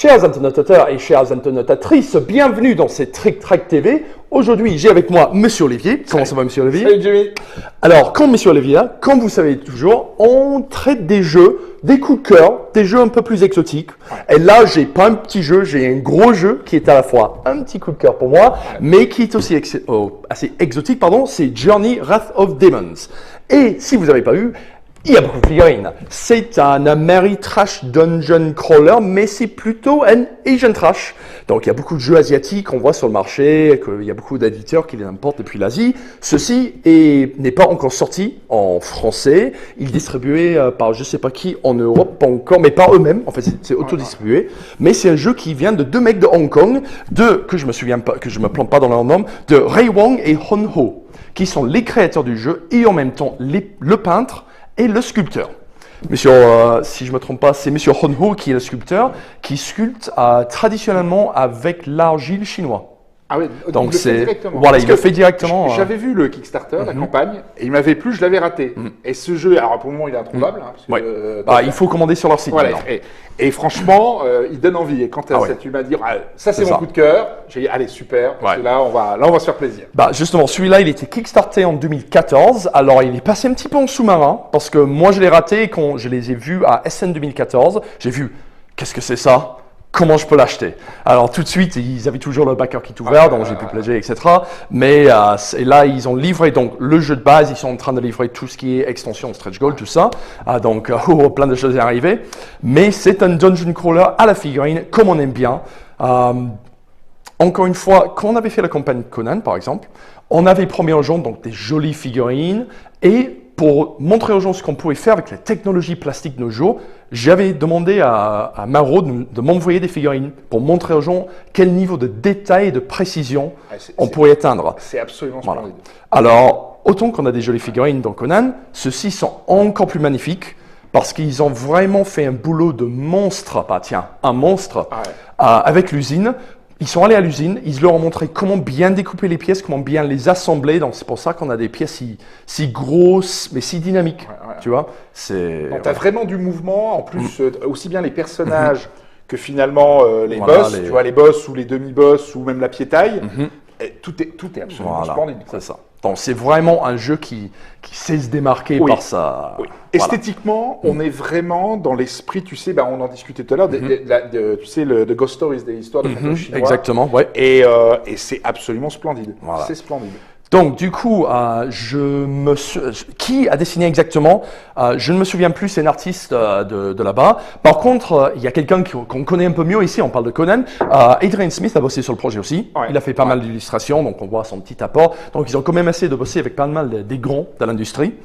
Chers internauteurs et chères internautatrices, bienvenue dans cette Trick Track TV. Aujourd'hui, j'ai avec moi Monsieur Olivier. Comment ça va, Monsieur Olivier? Salut, Jimmy. Alors, comme Monsieur Olivier, comme vous savez toujours, on traite des jeux, des coups de cœur, des jeux un peu plus exotiques. Et là, j'ai pas un petit jeu, j'ai un gros jeu qui est à la fois un petit coup de cœur pour moi, mais qui est aussi assez exotique, pardon. C'est Journey Wrath of Demons. Et si vous n'avez pas eu, il y a beaucoup de figurines. C'est un Ameritrash Dungeon Crawler, mais c'est plutôt un Asian Trash. Donc il y a beaucoup de jeux asiatiques, on voit sur le marché qu'il y a beaucoup d'éditeurs qui les importent depuis l'Asie. Ceci n'est pas encore sorti en français. Il est distribué par je ne sais pas qui en Europe, pas encore, mais par eux-mêmes. En fait, c'est auto-distribué. Mais c'est un jeu qui vient de deux mecs de Hong Kong, que je me souviens pas, que je me plante pas dans leur nom, de Ray Wong et Hon Ho, qui sont les créateurs du jeu et en même temps le peintre et le sculpteur. Monsieur, si je ne me trompe pas, c'est Monsieur Hon Ho qui est le sculpteur, qui sculpte traditionnellement avec l'argile chinois. Ah oui, donc il le fait directement. Voilà, il le fait directement. J'avais vu le Kickstarter, la campagne, et il m'avait plu, je l'avais raté. Et ce jeu, alors pour le moment, il est introuvable. Il faut commander sur leur site. Voilà, et franchement, il donne envie. Et quand tu m'as dit, ça c'est mon coup de cœur, j'ai dit, allez, super, parce que là, on va se faire plaisir. Justement, celui-là, il était kickstarté en 2014. Alors, il est passé un petit peu en sous-marin, parce que moi, je l'ai raté quand je les ai vus à SN 2014. J'ai vu, qu'est-ce que c'est ça? Comment je peux l'acheter? Alors tout de suite, ils avaient toujours le backer qui est ouvert, donc j'ai pu pledger, etc. Mais et là, ils ont livré donc le jeu de base, ils sont en train de livrer tout ce qui est extension, stretch goal, tout ça. Donc plein de choses à arriver. Mais c'est un dungeon crawler à la figurine, comme on aime bien. Encore une fois, quand on avait fait la campagne Conan, par exemple, on avait promis aux gens donc des jolies figurines et pour montrer aux gens ce qu'on pouvait faire avec la technologie plastique de nos jours, j'avais demandé à Maro de m'envoyer des figurines pour montrer aux gens quel niveau de détail et de précision on pourrait atteindre. C'est absolument splendide. Alors, autant qu'on a des jolies figurines dans Conan, ceux-ci sont encore plus magnifiques parce qu'ils ont vraiment fait un boulot de monstre, un monstre avec l'usine. Ils sont allés à l'usine, ils leur ont montré comment bien découper les pièces, comment bien les assembler. Donc c'est pour ça qu'on a des pièces si grosses, mais si dynamiques. Tu vois, donc tu as vraiment du mouvement, en plus aussi bien les personnages que finalement les boss, tu vois, les boss ou les demi-boss ou même la piétaille. Tout est absolument splendide. C'est ça. Donc c'est vraiment un jeu qui sait se démarquer par ça. Esthétiquement, on est vraiment dans l'esprit, tu sais, on en discutait tout à l'heure, tu sais, de Ghost Stories, des histoires de fantômes chinois. Exactement, ouais. Et c'est absolument splendide. Voilà. C'est splendide. Donc, du coup, qui a dessiné exactement? Je ne me souviens plus, c'est un artiste de là-bas. Par contre, il y a quelqu'un qu'on connaît un peu mieux ici, on parle de Conan. Adrian Smith a bossé sur le projet aussi. Il a fait pas mal d'illustrations, donc on voit son petit apport. Donc, ils ont quand même essayé de bosser avec pas mal des grands de l'industrie.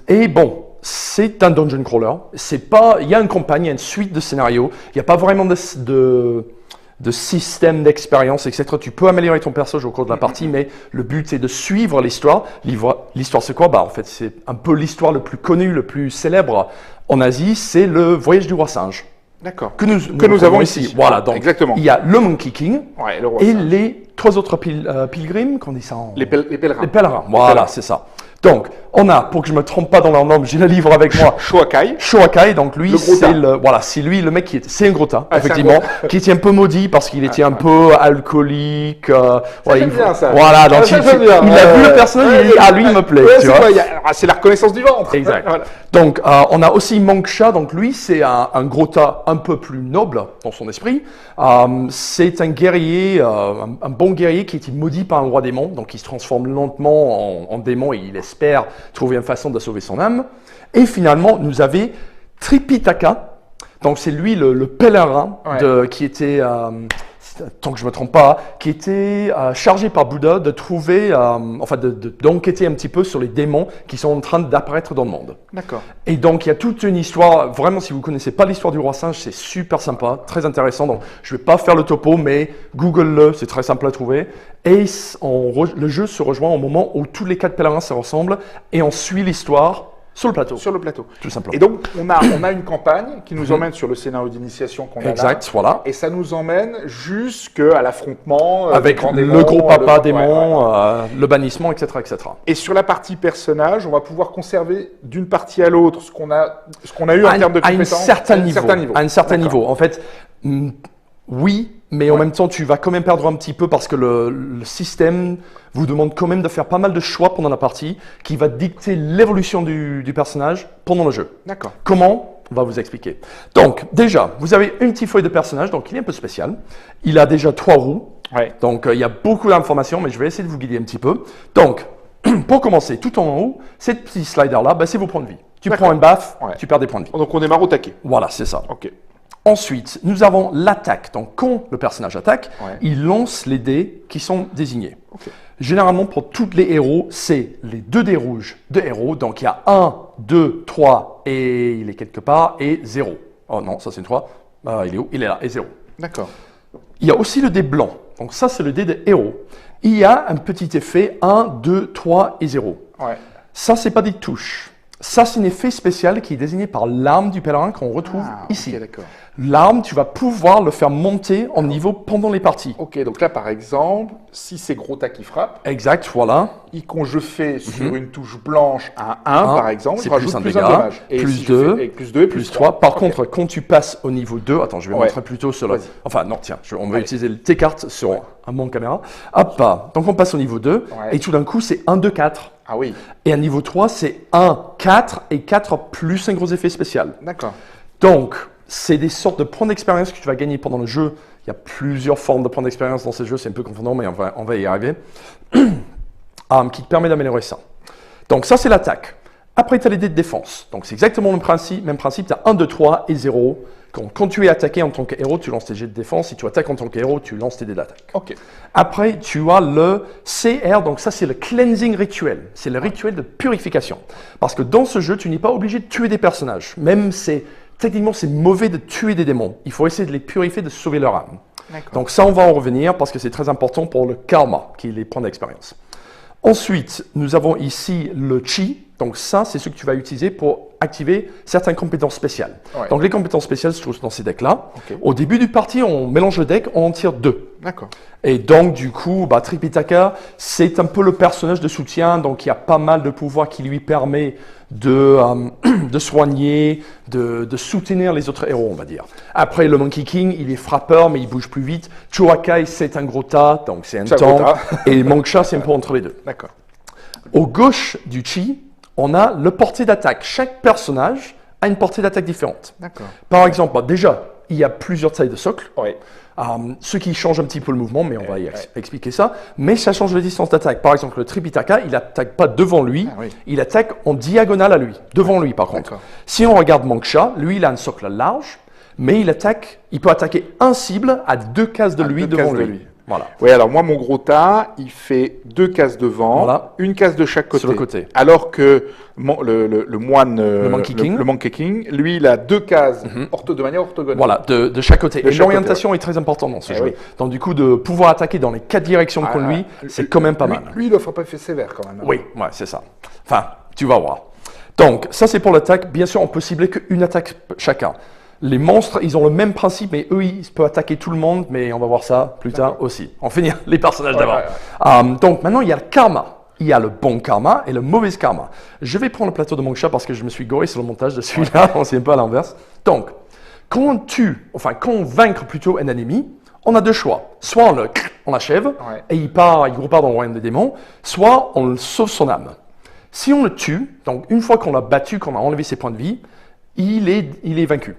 Et bon, c'est un dungeon crawler. Il y a une campagne, il y a une suite de scénarios. Il n'y a pas vraiment de système d'expérience, etc. Tu peux améliorer ton personnage au cours de la partie, mais le but c'est de suivre l'histoire. L'histoire c'est quoi? En fait, c'est un peu l'histoire le plus connue, le plus célèbre en Asie, c'est le voyage du roi singe. D'accord. Que nous avons ici. Voilà, donc exactement. Il y a le Monkey King le roi et singe. les trois autres pilgrims, qu'on dit ça en... Les pèlerins. Les pèlerins, voilà, c'est ça. Donc, on a, pour que je me trompe pas dans leur nom, j'ai le livre avec moi. Shoakai, donc lui, c'est lui le mec c'est un gros tas, effectivement, qui était un peu maudit parce qu'il était un peu alcoolique. Bien, ça. Voilà, donc il a vu le personnage, il dit, lui, il me plaît. C'est la reconnaissance du ventre. Exact. Voilà. Donc, on a aussi Mongsha, donc lui, c'est un gros tas un peu plus noble dans son esprit. C'est un guerrier, un bon guerrier qui était maudit par un roi démon, donc il se transforme lentement en démon et il espère trouver une façon de sauver son âme. Et finalement, nous avons Tripitaka, donc c'est lui le pèlerin qui était, tant que je ne me trompe pas, qui était chargé par Bouddha de trouver, d'enquêter un petit peu sur les démons qui sont en train d'apparaître dans le monde. D'accord. Et donc, il y a toute une histoire, vraiment, si vous ne connaissez pas l'histoire du roi singe, c'est super sympa, très intéressant. Donc, je ne vais pas faire le topo, mais Google-le, c'est très simple à trouver. Et le jeu se rejoint au moment où tous les quatre pèlerins se ressemblent et on suit l'histoire sur le plateau. Sur le plateau. Tout simplement. Et donc, on a une campagne qui nous emmène sur le scénario d'initiation qu'on a là. Exact, voilà. Et ça nous emmène jusqu'à l'affrontement avec le gros papa démon, le bannissement, etc., etc. Et sur la partie personnage, on va pouvoir conserver d'une partie à l'autre ce qu'on a eu en termes de compétences à un certain niveau. En fait, Oui, mais en même temps, tu vas quand même perdre un petit peu parce que le système vous demande quand même de faire pas mal de choix pendant la partie qui va dicter l'évolution du personnage pendant le jeu. D'accord. Comment? On va vous expliquer. Donc, déjà, vous avez une petite feuille de personnage, donc il est un peu spécial. Il a déjà 3 roues. Ouais. Donc, il y a beaucoup d'informations, mais je vais essayer de vous guider un petit peu. Donc, pour commencer, tout en haut, cette petite slider-là, c'est vos points de vie. Tu prends une baffe, tu perds des points de vie. Donc, on démarre au taquet. Voilà, c'est ça. Ok. Ensuite, nous avons l'attaque. Donc, quand le personnage attaque, il lance les dés qui sont désignés. Okay. Généralement, pour tous les héros, c'est les 2 dés rouges de héros. Donc, il y a 1, 2, 3, et il est quelque part, et 0. Oh non, ça c'est une 3. Il est où? Il est là, et 0. D'accord. Il y a aussi le dé blanc. Donc, ça, c'est le dé de héros. Il y a un petit effet 1, 2, 3 et 0. Ouais. Ça, c'est pas des touches. Ça, c'est un effet spécial qui est désigné par l'arme du pèlerin qu'on retrouve ici. Okay, d'accord. L'arme, tu vas pouvoir le faire monter en niveau pendant les parties. Ok, donc là, par exemple, si c'est gros tac qui frappe, exact, voilà. Et quand je fais sur une touche blanche un 1, par exemple, je rajoute plus un dommage. Et plus 2, plus 2, plus 3. Par contre, quand tu passes au niveau 2, attends, je vais montrer plutôt sur le... Enfin, non, tiens, on va utiliser tes cartes sur mon caméra. Hop, donc on passe au niveau 2, et tout d'un coup, c'est 1, 2, 4. Ah oui. Et à niveau 3, c'est 1, 4, et 4 plus un gros effet spécial. D'accord. Donc, c'est des sortes de points d'expérience que tu vas gagner pendant le jeu. Il y a plusieurs formes de points d'expérience dans ces jeux, c'est un peu confondant, mais on va y arriver. Qui te permet d'améliorer ça. Donc ça, c'est l'attaque. Après, tu as les dés de défense. Donc c'est exactement le principe, même principe, tu as 1, 2, 3 et 0. Quand tu es attaqué en tant que héros, tu lances tes jets de défense. Si tu attaques en tant que héros, tu lances tes dés d'attaque. Ok. Après, tu as le CR, donc ça c'est le cleansing rituel. C'est le rituel de purification. Parce que dans ce jeu, tu n'es pas obligé de tuer des personnages. Même techniquement, c'est mauvais de tuer des démons. Il faut essayer de les purifier, de sauver leur âme. Donc ça, on va en revenir parce que c'est très important pour le karma, qui est les points d'expérience. Ensuite, nous avons ici le chi. Donc ça, c'est ce que tu vas utiliser pour activer certaines compétences spéciales. Ouais. Donc les compétences spéciales se trouvent dans ces decks-là. Okay. Au début du parti, on mélange le deck, on en tire 2. D'accord. Et donc du coup, Tripitaka, c'est un peu le personnage de soutien. Donc il y a pas mal de pouvoirs qui lui permet de soigner, de soutenir les autres héros, on va dire. Après, le Monkey King, il est frappeur, mais il bouge plus vite. Choakai, c'est un gros tas, donc c'est un tank. Et Moksha, c'est un peu entre les deux. D'accord. Au gauche du chi, on a le portée d'attaque. Chaque personnage a une portée d'attaque différente. D'accord. Par exemple, déjà, il y a plusieurs tailles de socle. Oui. Ce qui change un petit peu le mouvement, mais on va expliquer ça. Mais ça change la distance d'attaque. Par exemple, le Tripitaka, il n'attaque pas devant lui, il attaque en diagonale à lui, devant lui par contre. Si on regarde Moksha, lui, il a un socle large, mais il peut attaquer un cible à 2 cases de lui devant lui. Voilà. Oui, alors moi, mon gros tas, il fait 2 cases devant, une case de chaque côté. Sur le côté. Alors que le moine, le Monkey King, lui, il a 2 cases de manière orthogonale. Voilà, de chaque côté. Et l'orientation est très importante dans ce jeu. Oui. Donc du coup, de pouvoir attaquer dans les 4 directions comme lui, c'est quand même pas mal. Lui, il offre pas fait sévère quand même. Oui, c'est ça. Enfin, tu vas voir. Donc, ça c'est pour l'attaque. Bien sûr, on peut cibler qu'une attaque chacun. Les monstres, ils ont le même principe, mais eux, ils peuvent attaquer tout le monde, mais on va voir ça plus tard aussi. On finit les personnages d'abord. Donc maintenant, il y a le karma. Il y a le bon karma et le mauvais karma. Je vais prendre le plateau de Moksha parce que je me suis goré sur le montage de celui-là, c'est un peu à l'inverse. Donc, quand on vaincre plutôt un ennemi, on a 2 choix. Soit on l'achève et il repart dans le royaume des démons, soit on sauve son âme. Si on le tue, donc une fois qu'on l'a battu, qu'on a enlevé ses points de vie, il est vaincu.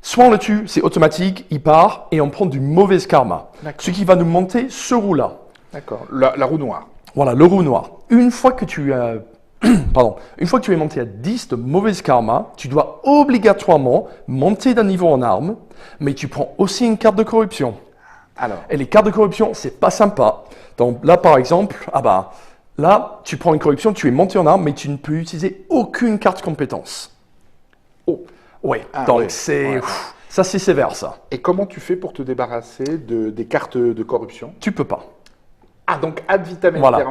Soit on le tue, c'est automatique, il part et on prend du mauvais karma. Ce qui va nous monter ce roue-là. D'accord, la roue noire. Voilà, le roue noir. Une fois que tu es monté à 10 de mauvais karma, tu dois obligatoirement monter d'un niveau en arme, mais tu prends aussi une carte de corruption. Alors. Et les cartes de corruption, c'est pas sympa. Donc là, par exemple, là, tu prends une corruption, tu es monté en arme, mais tu ne peux utiliser aucune carte compétence. Oh. Oui, donc ça c'est sévère ça. Et comment tu fais pour te débarrasser des cartes de corruption? Tu peux pas. Ah, donc ad vitam aeternam.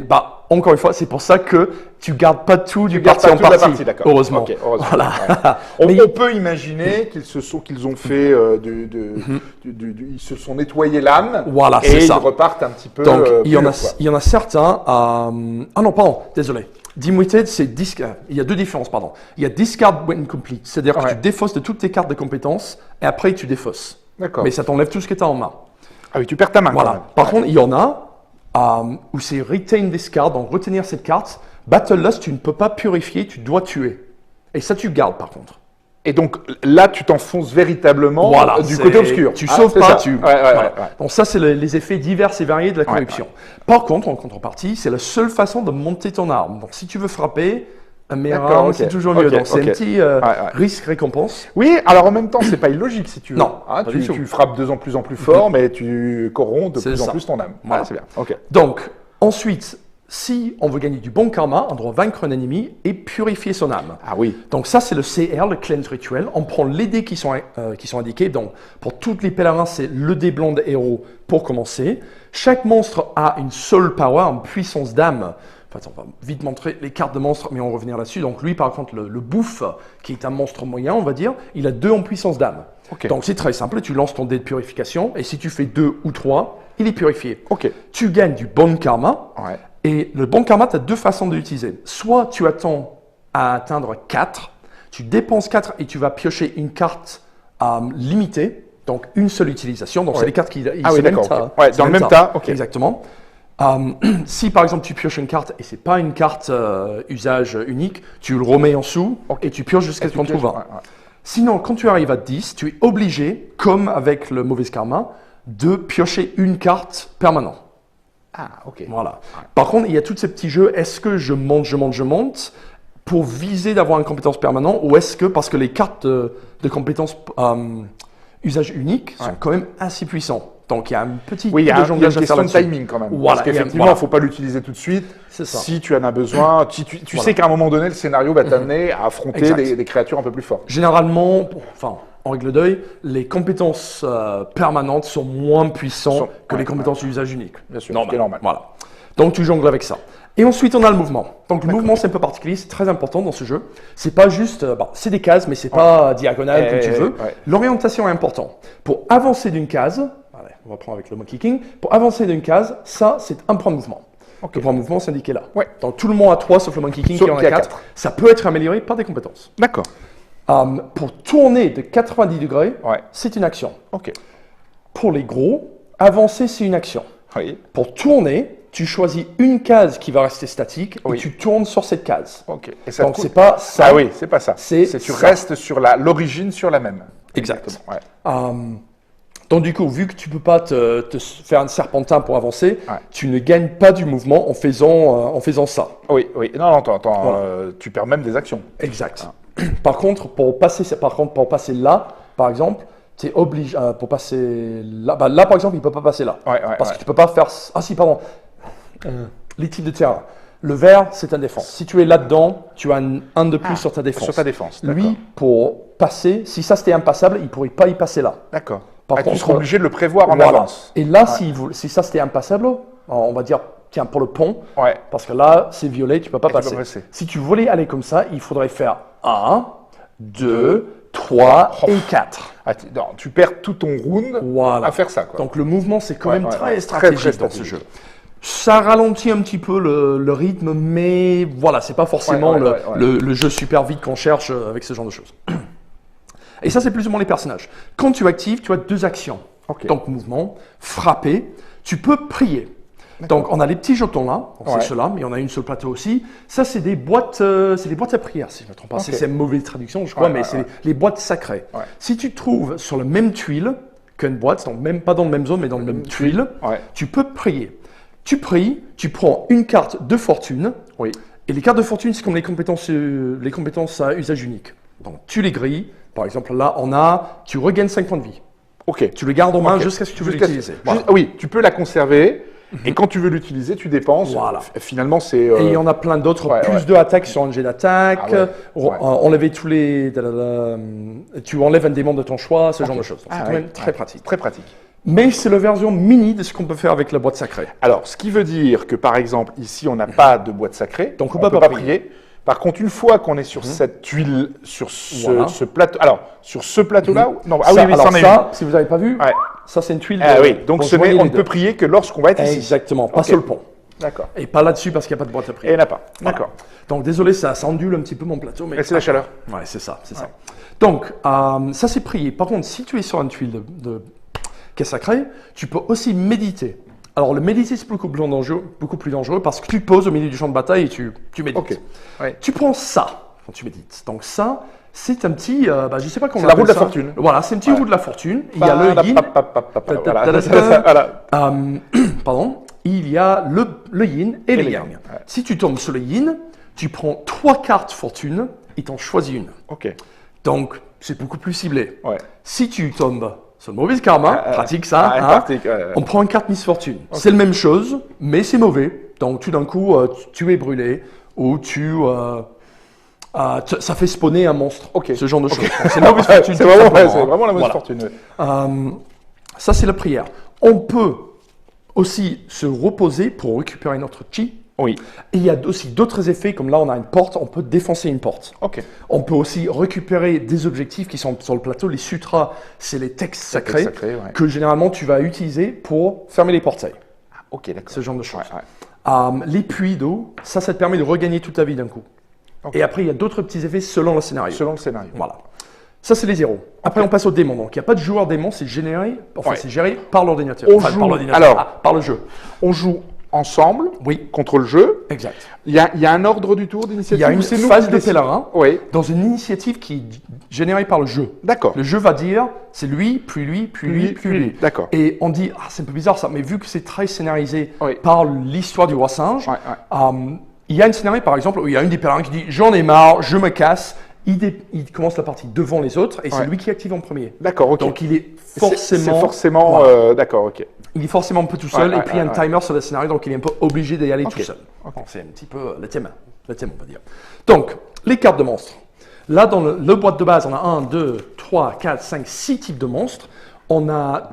Voilà, encore une fois, c'est pour ça que tu gardes pas tout du parti en partie, heureusement. Okay, heureusement. Voilà. On peut imaginer qu'ils ont fait ils se sont nettoyés l'âme. Voilà, et ils repartent un petit peu. Donc il y en a certains. Ah non, pardon, désolé. Demuted, c'est il y a deux différences, pardon. Il y a discard when complete, c'est-à-dire que tu défausses de toutes tes cartes de compétences et après tu défausses. D'accord. Mais ça t'enlève tout ce que tu as en main. Ah oui, tu perds ta main. Voilà. Par contre, il y en a où c'est retain discard, donc retenir cette carte. Battle Lust, tu ne peux pas purifier, tu dois tuer. Et ça, tu gardes par contre. Et donc là, tu t'enfonces véritablement du côté obscur. Tu sauves pas, tu. Ouais. Donc ça, c'est les effets divers et variés de la corruption. Par contre, en contrepartie, c'est la seule façon de monter ton arme. Donc si tu veux frapper, un meilleur arme, c'est toujours mieux. Donc c'est un petit risque-récompense. Oui, alors en même temps, c'est pas illogique si tu veux. Non, tu frappes de plus en plus fort, mais tu corromps de plus en plus ton âme. Voilà, c'est bien. Ok. Donc ensuite, si on veut gagner du bon karma, on doit vaincre un ennemi et purifier son âme. Ah oui. Donc ça, c'est le CR, le cleanse rituel. On prend les dés qui sont indiqués. Donc pour toutes les pèlerins, c'est le dé blanc de héros pour commencer. Chaque monstre a une soul power, une puissance d'âme. Enfin, on va vite montrer les cartes de monstres, mais on va revenir là-dessus. Donc lui, par contre, le bouffe, qui est un monstre moyen, on va dire, il a 2 en puissance d'âme. Okay. Donc c'est très simple, tu lances ton dé de purification, et si tu fais 2 ou 3, il est purifié. Okay. Tu gagnes du bon karma. Ouais. Et le bon karma, tu as 2 façons de l'utiliser. Soit tu attends à atteindre 4, tu dépenses 4 et tu vas piocher une carte limitée, donc une seule utilisation. Donc c'est les cartes qui dans le même tas. Okay. Exactement. Si par exemple tu pioches une carte et c'est pas une carte usage unique, tu le remets en dessous et tu pioches jusqu'à ce qu'on trouve un. Sinon, quand tu arrives à 10, tu es obligé, comme avec le mauvais karma, de piocher une carte permanente. Ah, ok. Voilà. Par contre, il y a tous ces petits jeux. Est-ce que je monte pour viser d'avoir une compétence permanente ou est-ce que, parce que les cartes de compétences usage unique sont quand même assez puissantes. Donc il y a un petit il y a une jonglage à faire question de timing quand même. Voilà, parce qu'effectivement, il ne faut pas l'utiliser tout de suite. C'est ça. Si tu en as besoin, tu sais qu'à un moment donné, le scénario va t'amener à affronter des créatures un peu plus fortes. Généralement, en règle d'œil, les compétences permanentes sont moins puissantes que les compétences d'usage unique. Bien sûr, c'est normal. Voilà. Donc tu jongles avec ça. Et ensuite, on a le mouvement. Donc le mouvement, c'est un peu particulier, c'est très important dans ce jeu. C'est pas juste, c'est des cases, mais c'est pas diagonal comme tu veux. L'orientation est importante. Pour avancer d'une case, on va prendre avec le monkey king, pour avancer d'une case, ça, c'est un point de mouvement. Le point de mouvement, c'est indiqué là. Donc tout le monde a 3, sauf le monkey king qui en a 4. Ça peut être amélioré par des compétences. D'accord. Pour tourner de 90 degrés, c'est une action. Pour les gros, avancer, c'est une action. Pour tourner, tu choisis une case qui va rester statique et tu tournes sur cette case. Et ça donc c'est pas ça. Ah oui, c'est pas ça. Tu restes sur l'origine sur la même. Exactement. Donc du coup, vu que tu peux pas te faire un serpentin pour avancer, tu ne gagnes pas du mouvement en faisant ça. Oui. Non, attends. Tu perds même des actions. Exact. Par contre, pour passer là, par exemple, tu es obligé pour passer là. Là, par exemple, il peut pas passer là, parce que tu peux pas faire. Ah si, pardon. Les types de terrain. Le vert, c'est ta défense. Si tu es là-dedans, tu as un de plus sur ta défense. Sur ta défense. Lui, pour passer, si ça c'était impassable, il pourrait pas y passer là. D'accord. Par contre, tu seras obligé de le prévoir en avance. Et là, si ça c'était impassable, on va dire, tiens, pour le pont, parce que là, c'est violet, tu peux pas passer. Si tu voulais aller comme ça, il faudrait faire 1, 2, 3 et 4. Non, tu perds tout ton round à faire ça. Donc le mouvement, c'est quand même très stratégique dans ce jeu. Ça ralentit un petit peu le rythme, mais voilà, c'est pas forcément le jeu super vite qu'on cherche avec ce genre de choses. Et ça, c'est plus ou moins les personnages. Quand tu actives, tu as 2 actions. Donc mouvement, frapper, tu peux prier. Donc on a les petits jetons là, c'est ceux-là, mais on a une sur le plateau aussi. Ça, c'est des boîtes à prière, si je ne me trompe pas. C'est une mauvaise traduction, je crois, mais c'est les boîtes sacrées. Si tu te trouves sur la même tuile qu'une boîte, donc même pas dans la même zone, mais dans la même tuile, tu peux prier. Tu pries, tu prends une carte de fortune, et les cartes de fortune, c'est comme les compétences à usage unique. Donc tu les grilles, par exemple là, tu regagnes 5 points de vie. Tu le gardes en main jusqu'à ce que tu veux l'utiliser. Oui, tu peux la conserver, et quand tu veux l'utiliser, tu dépenses. Finalement, c'est... Et il y en a plein d'autres, plus de attaques sur un jet d'attaque, enlever tous les... tu enlèves un démon de ton choix, ce genre de choses. C'est quand même très pratique. Très pratique. Mais c'est la version mini de ce qu'on peut faire avec la boîte sacrée. Alors, ce qui veut dire que, par exemple, ici, on n'a pas de boîte sacrée, donc on ne peut pas prier. Par contre, une fois qu'on est sur cette tuile, sur ce plateau, alors, sur ce plateau-là, non, si vous n'avez pas vu, ça c'est une tuile. Donc on ne peut prier que lorsqu'on va être ici. Exactement, pas sur le pont. D'accord. Et pas là-dessus parce qu'il n'y a pas de boîte à prix. Et il n'y en a pas. Voilà. D'accord. Donc désolé, ça ondule un petit peu mon plateau. Mais c'est la chaleur. Ouais, c'est ça, c'est ça. Donc, ça c'est prier. Par contre, si tu es sur une tuile qui est sacrée, tu peux aussi méditer. Alors, le méditer, c'est beaucoup plus dangereux parce que tu te poses au milieu du champ de bataille et tu médites. Ok. Ouais. Tu prends ça quand tu médites. Donc ça, c'est un petit, je ne sais pas comment on la appelle roue de la ça. fortune. Voilà, c'est un petit roue de la fortune. Il y a le yin. Voilà. Pardon. Il y a le yin et le yang. Ouais. Si tu tombes sur le yin, tu prends 3 cartes fortune et t'en choisis une. Ok. Donc, c'est beaucoup plus ciblé. Ouais. Si tu tombes sur le mauvais karma, pratique ça, pratique, on prend une carte misfortune. Okay. C'est la même chose, mais c'est mauvais. Donc, tout d'un coup, tu es brûlé ou ça fait spawner un monstre. Okay. Ce genre de choses. C'est la mauvaise fortune. C'est vraiment la mauvaise fortune. Ça, c'est la prière. On peut aussi se reposer pour récupérer notre chi. Oui. Et il y a aussi d'autres effets, comme là on a une porte, on peut défoncer une porte. Ok. On peut aussi récupérer des objectifs qui sont sur le plateau. Les sutras, c'est les textes sacrés que généralement tu vas utiliser pour fermer les portails. Ah, ok, d'accord. Ce genre de choses. Ouais. Les puits d'eau, ça te permet de regagner toute ta vie d'un coup. Okay. Et après, il y a d'autres petits effets selon le scénario. Selon le scénario. Voilà. Ça, c'est les zéros. Après, on passe au démon. Donc, il n'y a pas de joueur démon, c'est généré, c'est géré par l'ordinateur. Par le jeu. On joue ensemble contre le jeu. Exact. Il y a un ordre du tour d'initiative. Il y a une phase de pèlerin dans une initiative qui est générée par le jeu. D'accord. Le jeu va dire, c'est lui, puis lui, puis lui, puis lui. D'accord. Et on dit, c'est un peu bizarre ça, mais vu que c'est très scénarisé par l'histoire du roi singe, il y a une scénario par exemple où il y a une des pèlerins qui dit, j'en ai marre, je me casse. Il commence la partie devant les autres et c'est lui qui active en premier. D'accord, ok. Donc il est forcément... C'est forcément... d'accord, ok. Il est forcément un peu tout seul et puis il y a un timer sur le scénario, donc il est un peu obligé d'y aller tout seul. Okay. C'est un petit peu le thème, on va dire. Donc, les cartes de monstres. Là, dans le boîte de base, on a 1, 2, 3, 4, 5, 6 types de monstres. On a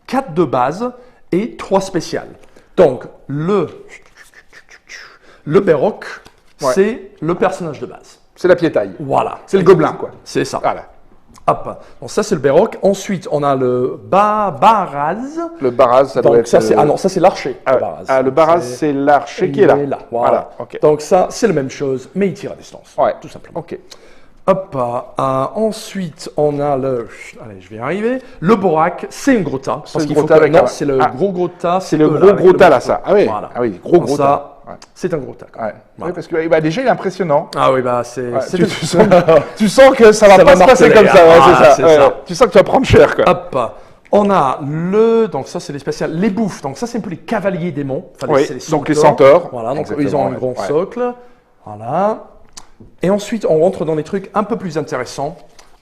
4 de base et 3 spéciales. Donc, le Berok, c'est le personnage de base. C'est la piétaille. Voilà. C'est le gobelin, quoi. C'est ça. Voilà. Hop. Donc ça, c'est le Berok. Ensuite, on a le Baraz. Le Baraz, ça doit être... ça, c'est l'archer. Le Baraz, c'est l'archer qui est là. Il est là. Voilà. Okay. Donc ça, c'est la même chose, mais il tire à distance. Ouais. Tout simplement. Ok. Hop. Ensuite, on a le... Allez, je vais y arriver. Le Borak, c'est un gros tas. Parce qu'il faut que... Non, c'est le gros tas. C'est le gros tas, là, ça. Ah oui. Voilà. Ah oui, gros tas. C'est un gros tas. Voilà. Oui, parce que déjà, il est impressionnant. Ah oui, c'est... Tu sens que ça va pas se passer comme ça. C'est ça. Tu sens que tu vas prendre cher, quoi. Hop. On a donc ça c'est les spéciales, les bouffes, donc ça c'est un peu les cavaliers démons. Donc les centaures. Voilà, donc ils ont un grand socle. Voilà. Et ensuite on rentre dans des trucs un peu plus intéressants.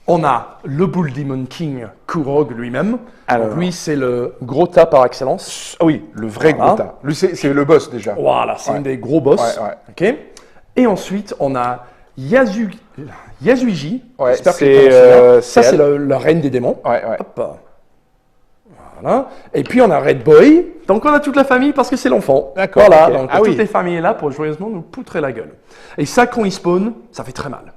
On a le Bull Demon King Kurog lui-même. Alors, lui, c'est le gros tas par excellence. Ah oui, le vrai gros tas. Lui, c'est le boss déjà. Voilà, c'est un des gros boss. Okay. Et ensuite, on a Yasuiji. Ça, c'est la reine des démons. Hop. Voilà. Et puis, on a Red Boy. Donc, on a toute la famille parce que c'est l'enfant. D'accord. Voilà, donc toutes les familles là pour joyeusement nous poutrer la gueule. Et ça, quand ils spawnent, ça fait très mal.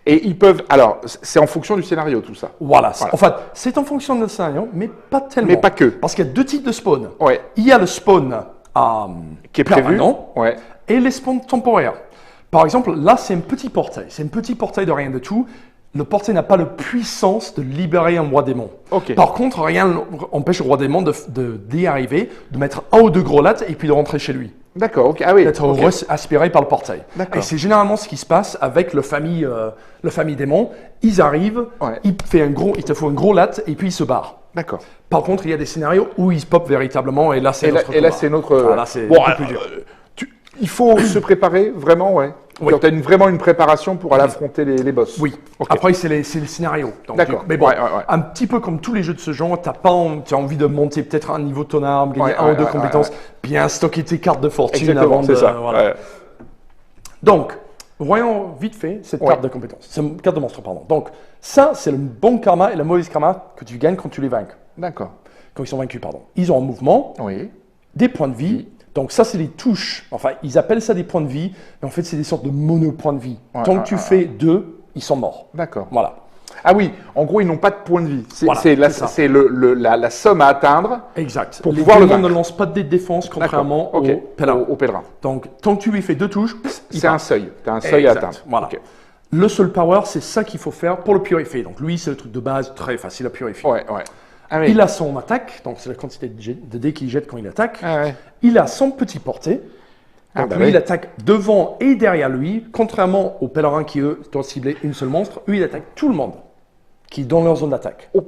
Et ils peuvent... Alors, c'est en fonction du scénario, tout ça. Voilà. En fait, c'est en fonction du scénario, mais pas tellement. Mais pas que. Parce qu'il y a 2 types de spawn. Ouais. Il y a le spawn qui est prévu. Et les spawns temporaires. Par exemple, là, c'est un petit portail. C'est un petit portail de rien de tout. Le portail n'a pas la puissance de libérer un roi démon. Okay. Par contre, rien n'empêche le roi démon d'y arriver, de mettre 1 ou 2 gros lattes et puis de rentrer chez lui. D'accord, ok. Ah oui. D'être aspiré par le portail. Et c'est généralement ce qui se passe avec le famille démon. Ils arrivent, il te faut un gros latte et puis ils se barrent. D'accord. Par contre, il y a des scénarios où ils se popent véritablement et là, c'est notre combat. Et là, c'est notre... Voilà, c'est un peu plus dur. Il faut se préparer, vraiment, Tu as vraiment une préparation pour aller affronter les boss. Oui. Okay. Après, c'est le scénario. D'accord. Mais bon, un petit peu comme tous les jeux de ce genre, tu as envie de monter peut-être un niveau de ton arme, gagner 1 ou 2 compétences, bien stocker tes cartes de fortune avant de... ça. Donc, voyons vite fait cette carte de compétence. Cette carte de monstre, pardon. Donc, ça, c'est le bon karma et le mauvais karma que tu gagnes quand tu les vaincs. D'accord. Quand ils sont vaincus, pardon. Ils ont un mouvement, des points de vie. Donc ça, c'est les touches. Enfin, ils appellent ça des points de vie, mais en fait, c'est des sortes de mono-points de vie. Tant que tu fais 2, ils sont morts. D'accord. Voilà. Ah oui, en gros, ils n'ont pas de point de vie. Voilà, C'est ça. la somme à atteindre. Exact. Pour les pouvoir le démons ne vaincre. lancent pas de dés de défense contrairement Ok. aux pèlerins. Au pèlerin. Donc, tant que tu lui fais 2 touches, il C'est part. un seuil. Tu as un seuil à Exact. atteindre. Voilà. Ok. Le soul power, c'est ça qu'il faut faire pour le purifier. Donc, lui, c'est le truc de base très facile à purifier. Ouais. Ah oui. Il a son attaque, donc c'est la quantité de dés qu'il jette quand il attaque. Ah ouais. Il a son petit portée. Donc lui, oui. il attaque devant et derrière lui, contrairement aux pèlerins qui, eux, doivent cibler une seule monstre. Lui, il attaque tout le monde qui est dans leur zone d'attaque. Oh,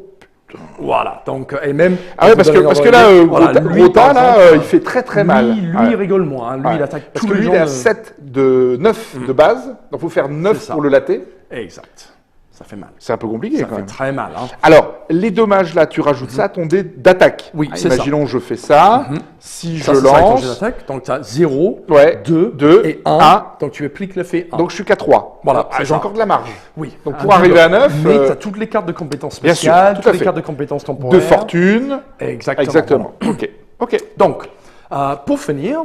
Voilà, donc, et même... Ah ouais, parce que là, Grota, là, il fait très mal. Lui, Ouais. il rigole moins. Lui, Ouais. il attaque Parce tous que les lui, gens. il est à 9 de base, donc il faut faire 9 C'est ça. pour le latter. Exact. Ça fait mal. C'est un peu compliqué Ça quand fait même. très mal. Hein. Alors, les dommages là, tu rajoutes ça à ton dé d'attaque. Oui, Ah, c'est ça. imaginons, je fais ça. Si Ça, je c'est ça, quand lance, j'attaque. Donc, tu as 0, Ouais, 2 deux, et 1. un. Donc, tu appliques l'effet 1. donc je suis qu'à 3. Voilà, Ah, c'est j'ai ça. encore de la marge. oui. donc un pour arriver double. à 9, Mais tu as toutes les cartes de compétences bien sûr, spéciales, tout à toutes les fait. cartes de compétences temporaires. De fortune. Exactement. Ok. Donc, pour finir,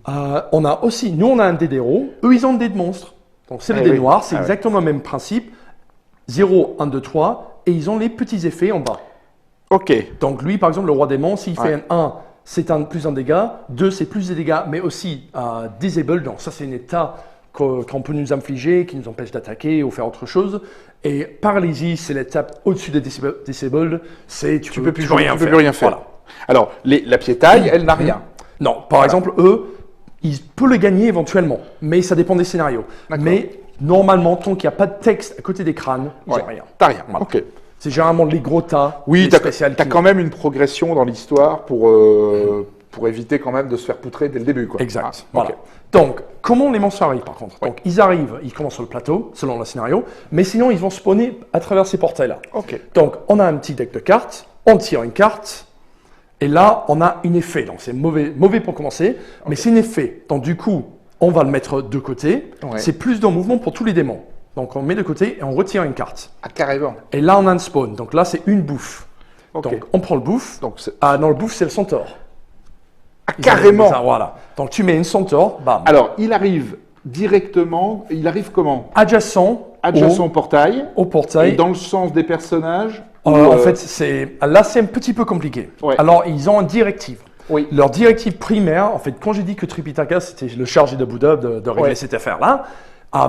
on a aussi, nous on a un dé d'héros, eux ils ont un dé de monstre. Donc c'est le Ah dé oui. noir, c'est Ah exactement le même principe. 0, 1, 2, 3, et ils ont les petits effets en bas. Ok. Donc lui par exemple, le roi démon, s'il Ouais. fait un 1, c'est plus un dégât, 2 c'est plus des dégâts, mais aussi disable, donc ça c'est un état qu'on peut nous infliger, qui nous empêche d'attaquer ou faire autre chose. Et paralysie, c'est l'étape au-dessus des disabled, c'est tu peux plus rien faire. Voilà. Alors, la piétaille, elle n'a rien. Non, par exemple, eux, ils peuvent le gagner éventuellement, mais ça dépend des scénarios. D'accord. Mais normalement, tant qu'il n'y a pas de texte à côté des crânes, ils n'ont rien. T'as rien. Voilà. Ok. C'est généralement les gros tas, Oui, les t'as spéciales. quand même une progression dans l'histoire pour éviter quand même de se faire poutrer dès le début. Quoi. Exact. Ah, Voilà. ok. Donc, comment les monstres arrivent par contre? Donc, ils arrivent, ils commencent sur le plateau, selon le scénario, mais sinon, ils vont spawner à travers ces portails-là. Ok. Donc, on a un petit deck de cartes, on tire une carte, et là, on a un effet. Donc, c'est mauvais pour commencer, mais c'est un effet. Donc, du coup, on va le mettre de côté. Ouais. C'est plus de mouvement pour tous les démons. Donc, on met de côté et on retire une carte. Ah, carrément. Et là, on a un spawn. Donc, là, c'est une bouffe. Ok. Donc, on prend le bouffe. Donc, c'est- Ah, non, le bouffe, c'est le centaure. Ah, Ils carrément. arrivent, ça, voilà. Donc, tu mets une centaure, bam. Alors, il arrive directement. Il arrive comment? Adjacent, Adjacent au portail. au portail. Et dans le sens des personnages. ou, En fait, là, c'est un petit peu compliqué. Ouais. Alors, ils ont une directive. Oui. Leur directive primaire, en fait, quand j'ai dit que Tripitaka, c'était le chargé de Bouddha de régler Ouais. cette affaire-là,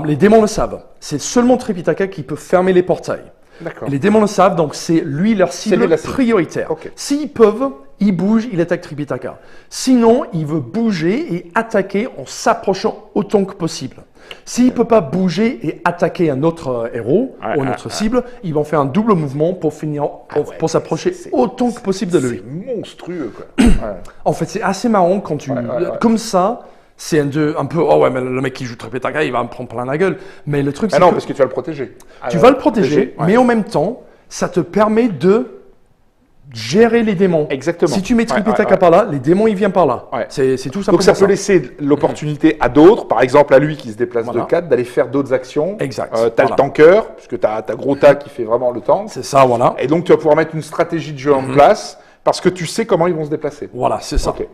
les démons le savent. C'est seulement Tripitaka qui peut fermer les portails. D'accord. Les démons le savent, donc c'est lui leur lui cible la cible. prioritaire. Ok. S'ils peuvent, ils bougent, ils attaquent Tripitaka. Sinon, il veut bouger et attaquer en s'approchant autant que possible. S'il ne peut pas bouger et attaquer un autre héros ou une autre cible, ils vont faire un double mouvement pour finir, pour s'approcher autant que possible de lui. C'est monstrueux, quoi. Ouais. En fait, c'est assez marrant quand tu... Ouais. Comme ça, c'est un peu... Oh ouais, mais le mec qui joue Tripitaka, il va me prendre plein la gueule. Mais le truc, Ah c'est non, que parce que tu vas le protéger. tu vas le protéger, ouais. mais en même temps, ça te permet de gérer les démons. Exactement. Si tu mets Tripitaka ouais. par là, les démons, ils viennent par là. Ouais. C'est tout simplement Donc ça peut ça. laisser l'opportunité à d'autres, par exemple à lui qui se déplace Voilà. de 4, d'aller faire d'autres actions. Exact. T'as Voilà. le tanker, puisque t'as Grota qui fait vraiment le tank. C'est ça, voilà. Et donc tu vas pouvoir mettre une stratégie de jeu en place, parce que tu sais comment ils vont se déplacer. Voilà, c'est ça. Ok.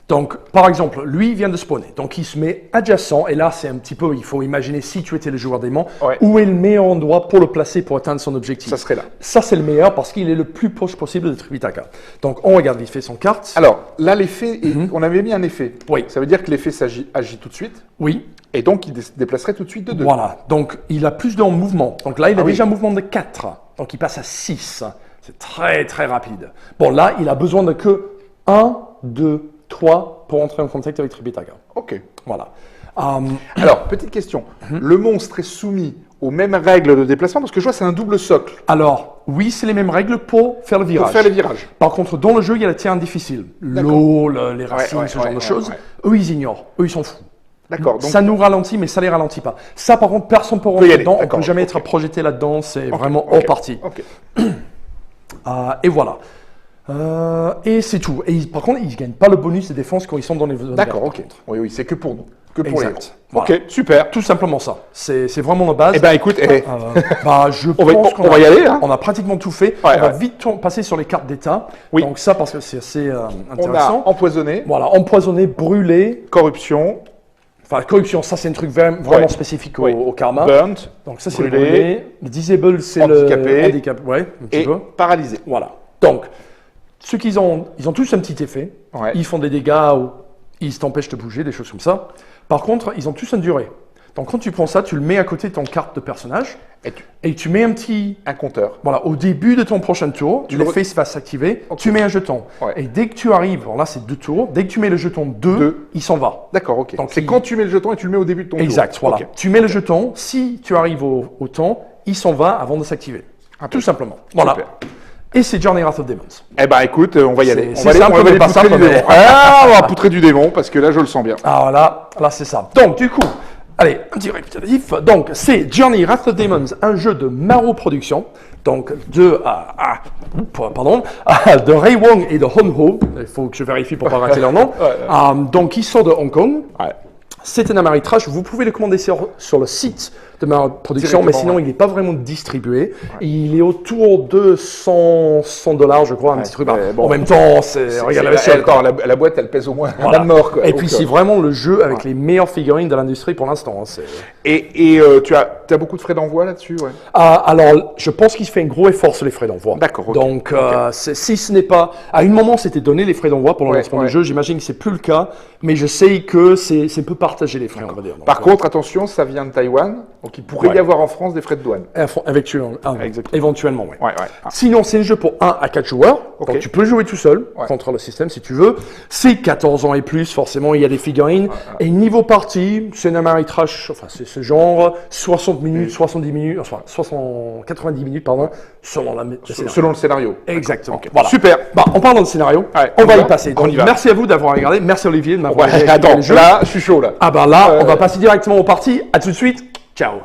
Donc, par exemple, lui il vient de spawner. Donc, il se met adjacent. Et là, c'est un petit peu, il faut imaginer si tu étais le joueur démon, Ouais. où est le meilleur endroit pour le placer pour atteindre son objectif. Ça serait là. Ça, c'est le meilleur parce qu'il est le plus proche possible de Tripitaka. Donc, on regarde, il fait son carte. Alors, là, l'effet, on avait mis un effet. Oui. Ça veut dire que l'effet agit tout de suite, Oui, et donc il se déplacerait tout de suite de 2. voilà. Donc, il a plus de mouvement. Donc là, il a oui. déjà un mouvement de 4. Donc, il passe à 6. C'est très, très rapide. Bon, là, il a besoin de que 1, 2, 3 pour entrer en contact avec Tripitaka. Ok. Voilà. Alors, petite question. Le monstre est soumis aux mêmes règles de déplacement, parce que je vois c'est un double socle Alors, oui, c'est les mêmes règles pour faire le virage. pour faire les virages. Par contre, dans le jeu, il y a le terrain difficile. L'eau, les racines, ouais, ce genre ouais, de choses. ouais. Eux, ils ignorent. Eux, ils s'en foutent. D'accord. Donc, Ça nous ralentit, mais ça les ralentit pas. Ça, par contre, personne ne peut y rentrer aller, dedans. On ne d'accord, peut jamais ok. être projeté là-dedans. C'est vraiment ok, hors partie. ok. Et voilà. Et c'est tout. Et par contre, ils ne gagnent pas le bonus de défense quand ils sont dans les zones D'accord, vertes, ok. Oui, oui, c'est que pour nous. Que pour Exact. les héros. Voilà. Ok, super. Tout simplement ça. C'est vraiment la base. Eh ben écoute, Je On va- pense on va y aller, hein. On a pratiquement tout fait. Ouais, on va ouais. vite passer sur les cartes d'état. Oui. Donc ça, parce que c'est assez on a intéressant. empoisonné, Voilà, empoisonné, brûlé, corruption, Enfin, corruption, ça c'est un truc vraiment spécifique au karma. Burnt, Donc ça c'est le brûlé. brûlé. Le disable, c'est Handicapé. le handicap. Ouais, un petit Et peu. paralysé. Voilà. Donc, ceux qu'ils ont, ils ont tous un petit effet. Ouais. Ils font des dégâts ou ils t'empêchent de bouger, des choses comme ça. Par contre, ils ont tous une durée. Donc quand tu prends ça, tu le mets à côté de ton carte de personnage et tu mets un petit... Un compteur. Voilà, au début de ton prochain tour, Tu l'effet va s'activer, Ok. tu mets un jeton. Ouais. Et dès que tu arrives, alors là c'est 2 tours, dès que tu mets le jeton 2, il s'en va. D'accord, ok. Donc, C'est quand tu mets le jeton et tu le mets au début de ton Exact, tour. voilà. Ok. Tu mets le jeton, si tu arrives au temps, il s'en va avant de s'activer. Tout simplement. Voilà. Super. Et c'est Journey Wrath of Demons. Eh ben écoute, on va y aller. On C'est va aller, simple, on va mais aller pas poutrer simple, du mais- démon. Ah, on va poutrer du démon parce que là je le sens bien. Alors là c'est ça. Donc du coup, allez, un petit récapitulatif. Donc c'est Journey Wrath of Demons, un jeu de Maro Productions. Donc de Ray Wong et de Hon Ho. Il faut que je vérifie pour pas rater leur nom. Donc ils sont de Hong Kong. Ouais. C'est un Ameritrash. Vous pouvez le commander sur le site de Maro Productions, mais sinon ouais. il n'est pas vraiment distribué. Il est autour de $100, je crois, un petit truc. ouais, bon. En même temps, regarde la version. Attends, la boîte elle pèse au moins Voilà. un mort. Quoi. Et Donc, puis c'est vraiment le jeu avec les meilleures figurines de l'industrie pour l'instant. Hein, Et tu as beaucoup de frais d'envoi là-dessus, ouais. alors, je pense qu'il se fait un gros effort sur les frais d'envoi. D'accord, ok. Donc, si ce n'est pas... À un moment, c'était donné les frais d'envoi pour le Ouais, lancement ouais. du jeu. J'imagine que c'est plus le cas, mais je sais que c'est un peu partagé les frais, on va dire. Donc, Par contre, attention, ça vient de Taïwan, donc il pourrait y Ouais. avoir en France des frais de douane. éventuellement, oui. Ouais. Sinon, c'est un jeu pour 1 à 4 joueurs. Ok. Donc, tu peux jouer tout seul Ouais. contre le système si tu veux. C'est 14 ans et plus, forcément, il y a des figurines. Et niveau partie, c'est un Ameritrash, enfin, c'est ce genre 60 minutes, 70 minutes, enfin, 90 minutes, pardon, selon la scénario. Selon le scénario. Exactement. Ok. Voilà. Super. Bah, en parlant de scénario, Ouais, on on va y y va. passer. On Donc, y va. merci à vous d'avoir regardé. Merci Olivier de m'avoir aidé à expliquer Attends, le jeu. là, je suis chaud là. Ah bah là, on va passer directement aux parties. À tout de suite. Ciao.